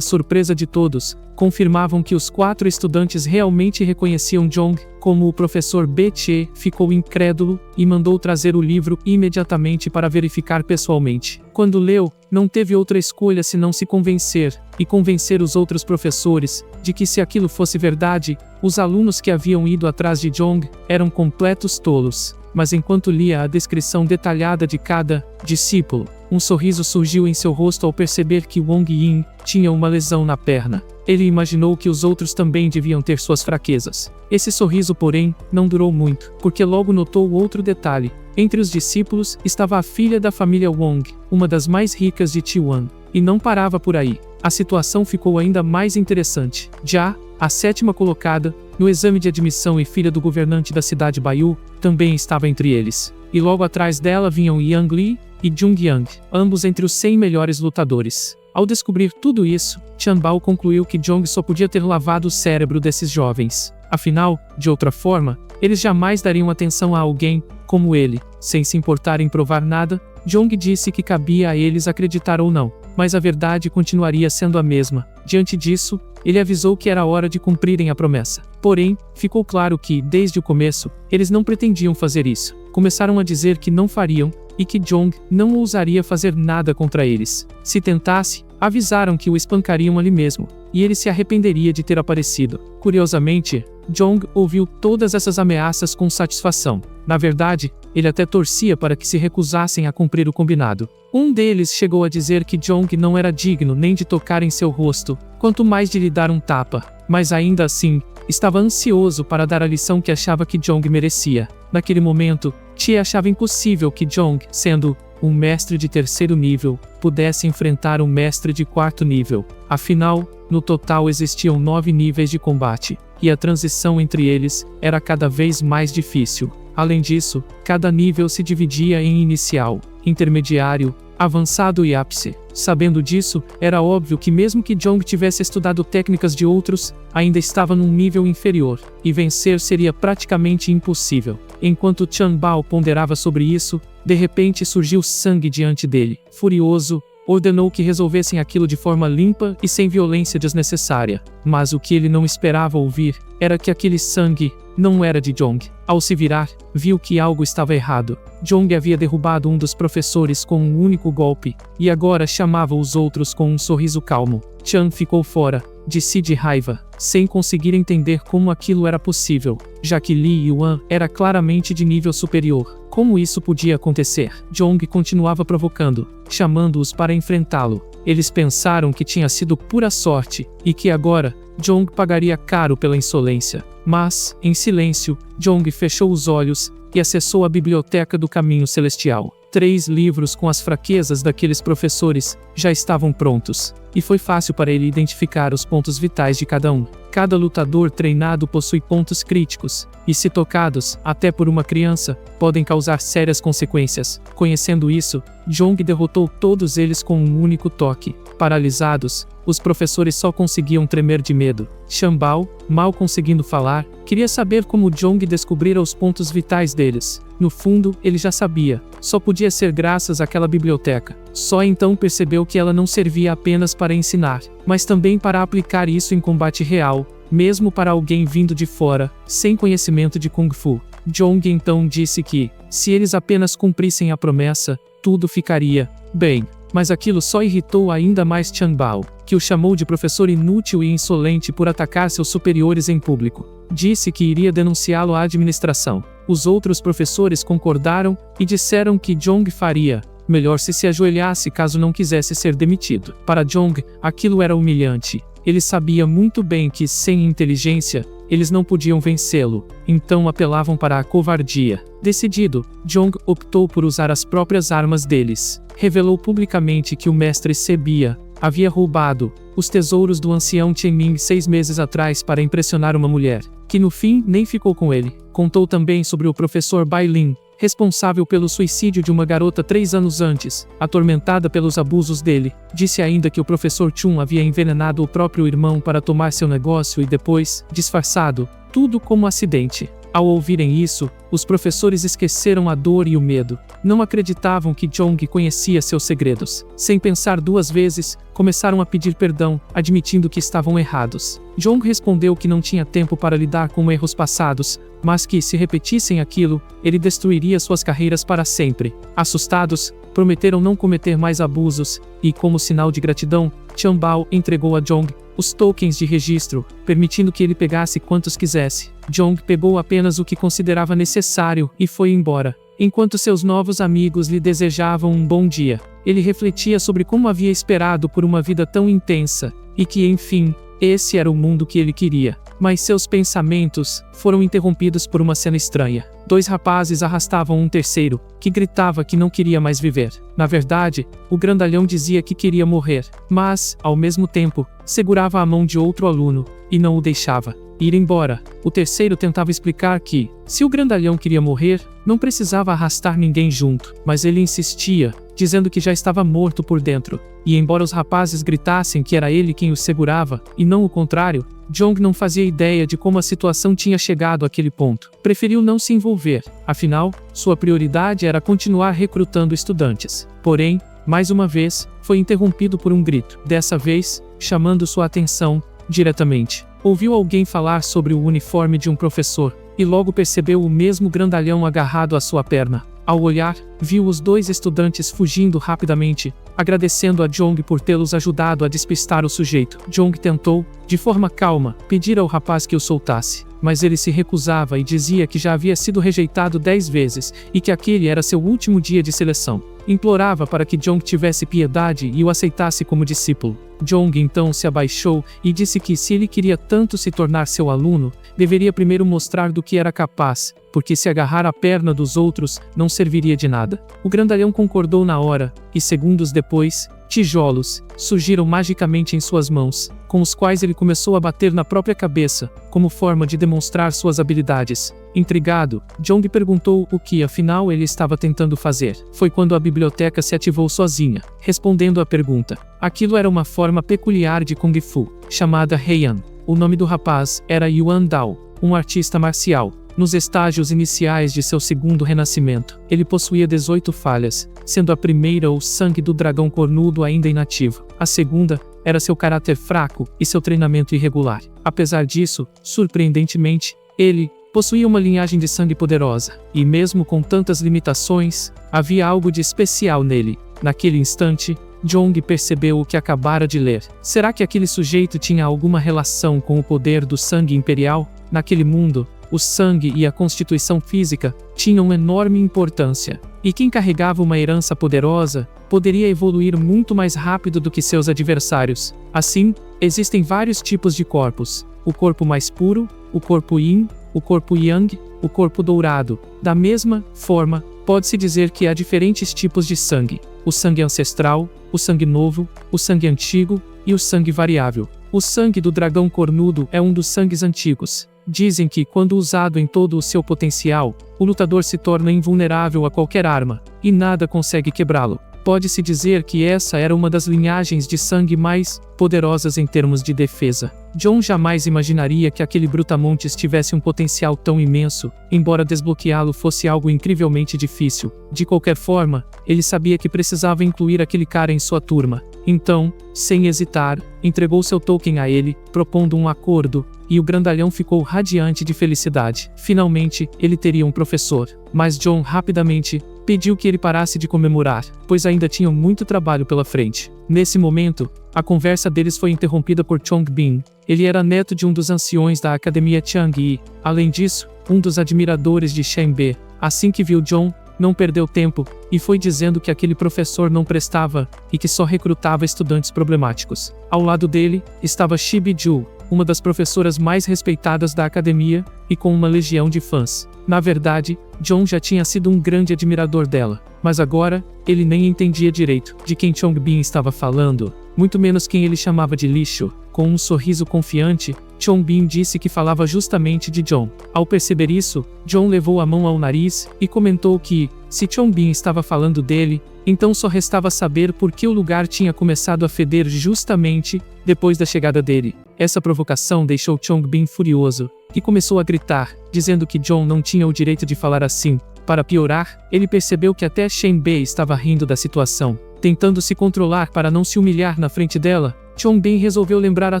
surpresa de todos, confirmavam que os 4 estudantes realmente reconheciam Jiang. Como o professor Che ficou incrédulo e mandou trazer o livro imediatamente para verificar pessoalmente. Quando leu, não teve outra escolha senão se convencer, e convencer os outros professores, de que se aquilo fosse verdade, os alunos que haviam ido atrás de Jiang eram completos tolos. Mas enquanto lia a descrição detalhada de cada discípulo, um sorriso surgiu em seu rosto ao perceber que Wang Yin tinha uma lesão na perna. Ele imaginou que os outros também deviam ter suas fraquezas. Esse sorriso, porém, não durou muito, porque logo notou outro detalhe. Entre os discípulos estava a filha da família Wang, uma das mais ricas de Tiwan, e não parava por aí. A situação ficou ainda mais interessante. Já a 7ª colocada, no exame de admissão e filha do governante da cidade Baiyu, também estava entre eles. E logo atrás dela vinham Yang Li e Jung Yang, ambos entre os 100 melhores lutadores. Ao descobrir tudo isso, Chanbao concluiu que Jiang só podia ter lavado o cérebro desses jovens. Afinal, de outra forma, eles jamais dariam atenção a alguém como ele. Sem se importar em provar nada, Jiang disse que cabia a eles acreditar ou não, mas a verdade continuaria sendo a mesma. Diante disso, ele avisou que era hora de cumprirem a promessa. Porém, ficou claro que, desde o começo, eles não pretendiam fazer isso. Começaram a dizer que não fariam, e que Jiang não ousaria fazer nada contra eles. Se tentasse, avisaram que o espancariam ali mesmo, e ele se arrependeria de ter aparecido. Curiosamente, Jiang ouviu todas essas ameaças com satisfação. Na verdade, ele até torcia para que se recusassem a cumprir o combinado. Um deles chegou a dizer que Jiang não era digno nem de tocar em seu rosto, quanto mais de lhe dar um tapa. Mas ainda assim, estava ansioso para dar a lição que achava que Jong merecia. Naquele momento, Chie achava impossível que Jong, sendo um mestre de 3º nível, pudesse enfrentar um mestre de 4º nível. Afinal, no total existiam 9 níveis de combate, e a transição entre eles era cada vez mais difícil. Além disso, cada nível se dividia em inicial, intermediário, avançado e ápice. Sabendo disso, era óbvio que mesmo que Jong tivesse estudado técnicas de outros, ainda estava num nível inferior, e vencer seria praticamente impossível. Enquanto Chan Bao ponderava sobre isso, de repente surgiu sangue diante dele. Furioso, ordenou que resolvessem aquilo de forma limpa e sem violência desnecessária. Mas o que ele não esperava ouvir era que aquele sangue não era de Jong. Ao se virar, viu que algo estava errado. Jong havia derrubado um dos professores com um único golpe, e agora chamava os outros com um sorriso calmo. Chan ficou fora de si de raiva, sem conseguir entender como aquilo era possível, já que Li Yuan era claramente de nível superior. Como isso podia acontecer? Jong continuava provocando, chamando-os para enfrentá-lo. Eles pensaram que tinha sido pura sorte, e que agora, Jong pagaria caro pela insolência. Mas, em silêncio, Jong fechou os olhos e acessou a biblioteca do Caminho Celestial. 3 livros com as fraquezas daqueles professores já estavam prontos, e foi fácil para ele identificar os pontos vitais de cada um. Cada lutador treinado possui pontos críticos, e se tocados, até por uma criança, podem causar sérias consequências. Conhecendo isso, Jong derrotou todos eles com um único toque. Paralisados, os professores só conseguiam tremer de medo. Chan Bao, mal conseguindo falar, queria saber como Jong descobrira os pontos vitais deles. No fundo, ele já sabia. Só podia ser graças àquela biblioteca. Só então percebeu que ela não servia apenas para ensinar, mas também para aplicar isso em combate real, mesmo para alguém vindo de fora, sem conhecimento de Kung Fu. Jong então disse que, se eles apenas cumprissem a promessa, tudo ficaria bem. Mas aquilo só irritou ainda mais Chan Bao, que o chamou de professor inútil e insolente por atacar seus superiores em público. Disse que iria denunciá-lo à administração. Os outros professores concordaram e disseram que Jong faria melhor se ajoelhasse caso não quisesse ser demitido. Para Jong, aquilo era humilhante. Ele sabia muito bem que, sem inteligência, eles não podiam vencê-lo, então apelavam para a covardia. Decidido, Jong optou por usar as próprias armas deles. Revelou publicamente que o mestre Sebia havia roubado os tesouros do ancião Tianming 6 meses atrás para impressionar uma mulher, que no fim nem ficou com ele. Contou também sobre o professor Bai Lin, responsável pelo suicídio de uma garota 3 anos antes, atormentada pelos abusos dele. Disse ainda que o professor Chun havia envenenado o próprio irmão para tomar seu negócio e depois, disfarçado, tudo como acidente. Ao ouvirem isso, os professores esqueceram a dor e o medo. Não acreditavam que Jong conhecia seus segredos. Sem pensar 2 vezes, começaram a pedir perdão, admitindo que estavam errados. Jong respondeu que não tinha tempo para lidar com erros passados, mas que, se repetissem aquilo, ele destruiria suas carreiras para sempre. Assustados, prometeram não cometer mais abusos, e, como sinal de gratidão, Chan Bao entregou a Jong os tokens de registro, permitindo que ele pegasse quantos quisesse. Jong pegou apenas o que considerava necessário e foi embora. Enquanto seus novos amigos lhe desejavam um bom dia, ele refletia sobre como havia esperado por uma vida tão intensa, e que, enfim, esse era o mundo que ele queria. Mas seus pensamentos foram interrompidos por uma cena estranha. 2 rapazes arrastavam um terceiro, que gritava que não queria mais viver. Na verdade, o grandalhão dizia que queria morrer, mas, ao mesmo tempo, segurava a mão de outro aluno, e não o deixava ir embora. O terceiro tentava explicar que, se o grandalhão queria morrer, não precisava arrastar ninguém junto, mas ele insistia, dizendo que já estava morto por dentro. E embora os rapazes gritassem que era ele quem o segurava, e não o contrário, Jong não fazia ideia de como a situação tinha chegado àquele ponto. Preferiu não se envolver, afinal, sua prioridade era continuar recrutando estudantes. Porém, mais uma vez, foi interrompido por um grito, dessa vez, chamando sua atenção, diretamente. Ouviu alguém falar sobre o uniforme de um professor, e logo percebeu o mesmo grandalhão agarrado à sua perna. Ao olhar, viu os 2 estudantes fugindo rapidamente, agradecendo a Jong por tê-los ajudado a despistar o sujeito. Jong tentou, de forma calma, pedir ao rapaz que o soltasse, mas ele se recusava e dizia que já havia sido rejeitado 10 vezes, e que aquele era seu último dia de seleção. implorava para que Jong tivesse piedade e o aceitasse como discípulo. Jong então se abaixou e disse que se ele queria tanto se tornar seu aluno, deveria primeiro mostrar do que era capaz, porque se agarrar à perna dos outros não serviria de nada. O grandalhão concordou na hora, e segundos depois, tijolos surgiram magicamente em suas mãos, com os quais ele começou a bater na própria cabeça, como forma de demonstrar suas habilidades. Intrigado, Jong perguntou o que afinal ele estava tentando fazer. Foi quando a biblioteca se ativou sozinha, respondendo à pergunta. Aquilo era uma forma peculiar de Kung Fu, chamada Heian. O nome do rapaz era Yuan Dao, um artista marcial. Nos estágios iniciais de seu segundo renascimento, ele possuía 18 falhas, sendo a primeira o sangue do dragão cornudo ainda inativo. A segunda era seu caráter fraco e seu treinamento irregular. Apesar disso, surpreendentemente, ele possuía uma linhagem de sangue poderosa, e mesmo com tantas limitações, havia algo de especial nele. Naquele instante, Jong percebeu o que acabara de ler. Será que aquele sujeito tinha alguma relação com o poder do sangue imperial? Naquele mundo, o sangue e a constituição física tinham enorme importância, e quem carregava uma herança poderosa poderia evoluir muito mais rápido do que seus adversários. Assim, existem vários tipos de corpos: o corpo mais puro, o corpo yin, o corpo yang, o corpo dourado. Da mesma forma, pode-se dizer que há diferentes tipos de sangue: o sangue ancestral, o sangue novo, o sangue antigo e o sangue variável. O sangue do dragão cornudo é um dos sangues antigos. Dizem que, quando usado em todo o seu potencial, o lutador se torna invulnerável a qualquer arma, e nada consegue quebrá-lo. Pode-se dizer que essa era uma das linhagens de sangue mais poderosas em termos de defesa. John jamais imaginaria que aquele brutamontes tivesse um potencial tão imenso, embora desbloqueá-lo fosse algo incrivelmente difícil. De qualquer forma, ele sabia que precisava incluir aquele cara em sua turma. Então, sem hesitar, entregou seu token a ele, propondo um acordo, e o grandalhão ficou radiante de felicidade. Finalmente, ele teria um professor. Mas John rapidamente pediu que ele parasse de comemorar, pois ainda tinham muito trabalho pela frente. Nesse momento, a conversa deles foi interrompida por Chongbin. Ele era neto de um dos anciões da Academia Chang'e, além disso, um dos admiradores de Shenbe. Assim que viu John, não perdeu tempo, e foi dizendo que aquele professor não prestava, e que só recrutava estudantes problemáticos. Ao lado dele, estava Shibiju, uma das professoras mais respeitadas da academia, e com uma legião de fãs. Na verdade, John já tinha sido um grande admirador dela, mas agora, ele nem entendia direito de quem Chongbin estava falando, muito menos quem ele chamava de lixo. Com um sorriso confiante, Chongbin disse que falava justamente de John. Ao perceber isso, John levou a mão ao nariz e comentou que, se Chongbin estava falando dele, então só restava saber por que o lugar tinha começado a feder justamente depois da chegada dele. Essa provocação deixou Chongbin furioso, e começou a gritar, dizendo que John não tinha o direito de falar assim. Para piorar, ele percebeu que até Shenbe estava rindo da situação. Tentando se controlar para não se humilhar na frente dela, Chongbin resolveu lembrar a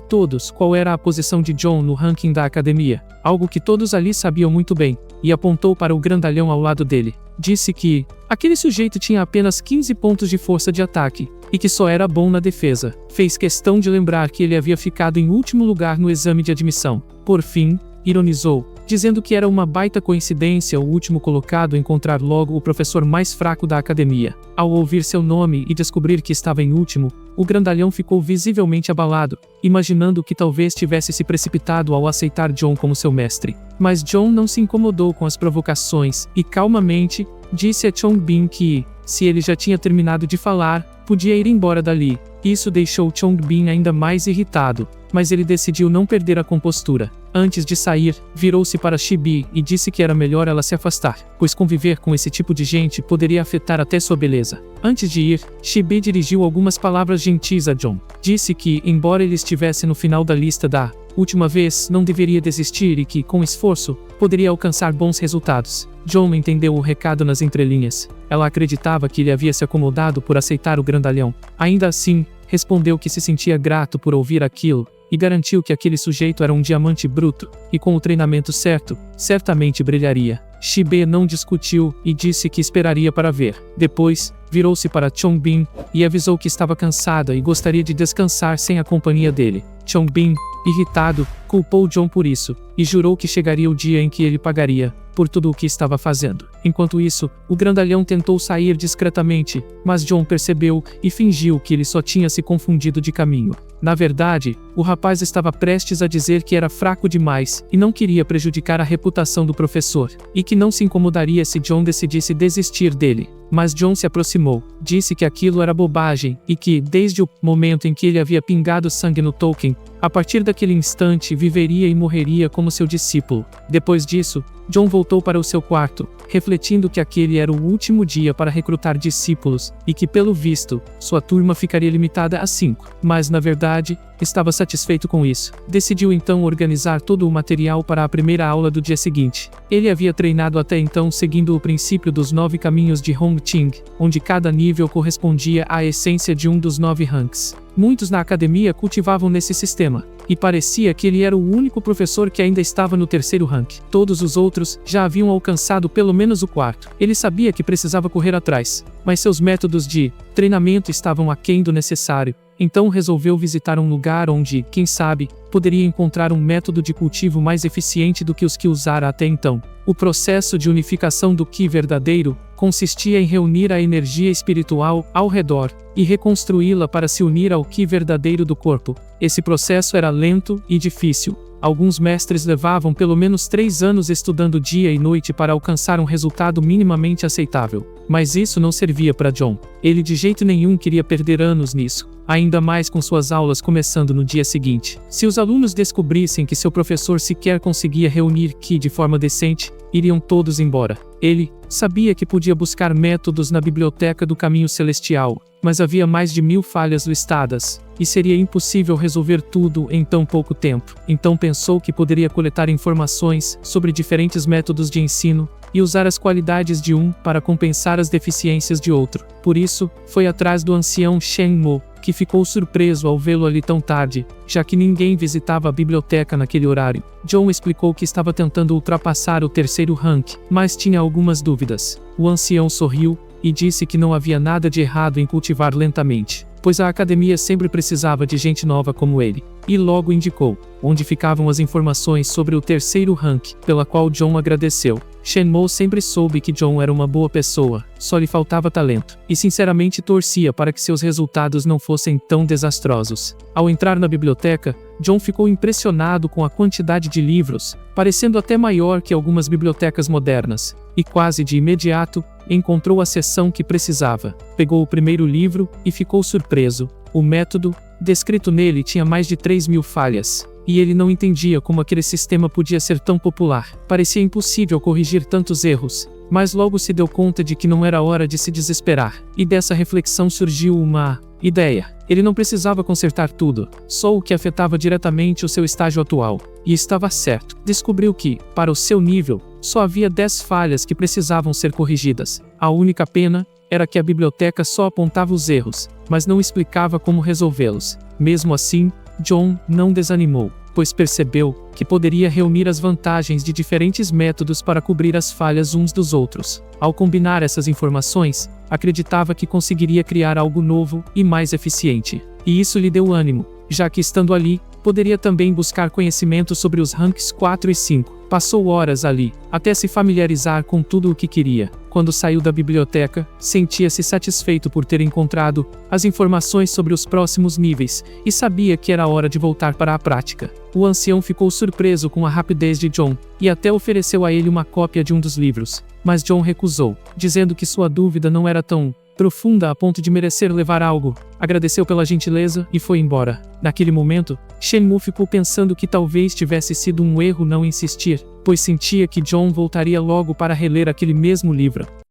todos qual era a posição de John no ranking da academia, algo que todos ali sabiam muito bem, e apontou para o grandalhão ao lado dele. Disse que aquele sujeito tinha apenas 15 pontos de força de ataque, e que só era bom na defesa. Fez questão de lembrar que ele havia ficado em último lugar no exame de admissão. Por fim, ironizou, dizendo que era uma baita coincidência o último colocado encontrar logo o professor mais fraco da academia. Ao ouvir seu nome e descobrir que estava em último, o grandalhão ficou visivelmente abalado, imaginando que talvez tivesse se precipitado ao aceitar John como seu mestre. Mas John não se incomodou com as provocações e calmamente disse a Chongbin que, se ele já tinha terminado de falar, podia ir embora dali. Isso deixou Chongbin ainda mais irritado, mas ele decidiu não perder a compostura. Antes de sair, virou-se para Shibi e disse que era melhor ela se afastar, pois conviver com esse tipo de gente poderia afetar até sua beleza. Antes de ir, Shibi dirigiu algumas palavras gentis a John. Disse que, embora ele estivesse no final da lista da última vez, não deveria desistir e que, com esforço, poderia alcançar bons resultados. John entendeu o recado nas entrelinhas. Ela acreditava que ele havia se acomodado por aceitar o grandalhão. Ainda assim, respondeu que se sentia grato por ouvir aquilo, e garantiu que aquele sujeito era um diamante bruto, e com o treinamento certo, certamente brilharia. Shibe não discutiu e disse que esperaria para ver. Depois, virou-se para Chongbin e avisou que estava cansada e gostaria de descansar sem a companhia dele. Chongbin, irritado, culpou John por isso, e jurou que chegaria o dia em que ele pagaria por tudo o que estava fazendo. Enquanto isso, o grandalhão tentou sair discretamente, mas John percebeu e fingiu que ele só tinha se confundido de caminho. Na verdade, o rapaz estava prestes a dizer que era fraco demais e não queria prejudicar a reputação do professor, e que não se incomodaria se John decidisse desistir dele. Mas John se aproximou, disse que aquilo era bobagem e que, desde o momento em que ele havia pingado sangue no Tolkien, a partir daquele instante viveria e morreria como seu discípulo. Depois disso, John voltou para o seu quarto, refletindo que aquele era o último dia para recrutar discípulos e que, pelo visto, sua turma ficaria limitada a 5. Mas, na verdade, estava satisfeito com isso. Decidiu então organizar todo o material para a primeira aula do dia seguinte. Ele havia treinado até então seguindo o princípio dos 9 caminhos de Hong Ching, onde cada nível correspondia à essência de um dos 9 ranks. Muitos na academia cultivavam nesse sistema, e parecia que ele era o único professor que ainda estava no 3º rank. Todos os outros já haviam alcançado pelo menos o 4º. Ele sabia que precisava correr atrás, mas seus métodos de treinamento estavam aquém do necessário. Então resolveu visitar um lugar onde, quem sabe, poderia encontrar um método de cultivo mais eficiente do que os que usara até então. O processo de unificação do Ki verdadeiro consistia em reunir a energia espiritual ao redor e reconstruí-la para se unir ao Ki verdadeiro do corpo. Esse processo era lento e difícil. Alguns mestres levavam pelo menos 3 anos estudando dia e noite para alcançar um resultado minimamente aceitável. Mas isso não servia para John. Ele de jeito nenhum queria perder anos nisso, ainda mais com suas aulas começando no dia seguinte. Se os alunos descobrissem que seu professor sequer conseguia reunir Ki de forma decente, iriam todos embora. Ele sabia que podia buscar métodos na biblioteca do Caminho Celestial, mas havia mais de 1000 falhas listadas, e seria impossível resolver tudo em tão pouco tempo. Então pensou que poderia coletar informações sobre diferentes métodos de ensino e usar as qualidades de um para compensar as deficiências de outro. Por isso, foi atrás do ancião Shen Mo, que ficou surpreso ao vê-lo ali tão tarde, já que ninguém visitava a biblioteca naquele horário. John explicou que estava tentando ultrapassar o 3º rank, mas tinha algumas dúvidas. O ancião sorriu e disse que não havia nada de errado em cultivar lentamente, pois a academia sempre precisava de gente nova como ele. E logo indicou onde ficavam as informações sobre o 3º rank, pela qual John agradeceu. Shenmue sempre soube que John era uma boa pessoa, só lhe faltava talento, e sinceramente torcia para que seus resultados não fossem tão desastrosos. Ao entrar na biblioteca, John ficou impressionado com a quantidade de livros, parecendo até maior que algumas bibliotecas modernas, e quase de imediato, encontrou a seção que precisava. Pegou o primeiro livro e ficou surpreso. O método descrito nele tinha mais de 3.000 falhas, e ele não entendia como aquele sistema podia ser tão popular. Parecia impossível corrigir tantos erros, mas logo se deu conta de que não era hora de se desesperar, e dessa reflexão surgiu uma ideia. Ele não precisava consertar tudo, só o que afetava diretamente o seu estágio atual. E estava certo. Descobriu que, para o seu nível, só havia 10 falhas que precisavam ser corrigidas. A única pena era que a biblioteca só apontava os erros, mas não explicava como resolvê-los. Mesmo assim, John não desanimou, pois percebeu que poderia reunir as vantagens de diferentes métodos para cobrir as falhas uns dos outros. Ao combinar essas informações, acreditava que conseguiria criar algo novo e mais eficiente. E isso lhe deu ânimo, já que estando ali, poderia também buscar conhecimento sobre os ranks 4 e 5. Passou horas ali, até se familiarizar com tudo o que queria. Quando saiu da biblioteca, sentia-se satisfeito por ter encontrado as informações sobre os próximos níveis, e sabia que era hora de voltar para a prática. O ancião ficou surpreso com a rapidez de John, e até ofereceu a ele uma cópia de um dos livros. Mas John recusou, dizendo que sua dúvida não era tão profunda a ponto de merecer levar algo. Agradeceu pela gentileza e foi embora. Naquele momento, Shenmue ficou pensando que talvez tivesse sido um erro não insistir, pois sentia que John voltaria logo para reler aquele mesmo livro.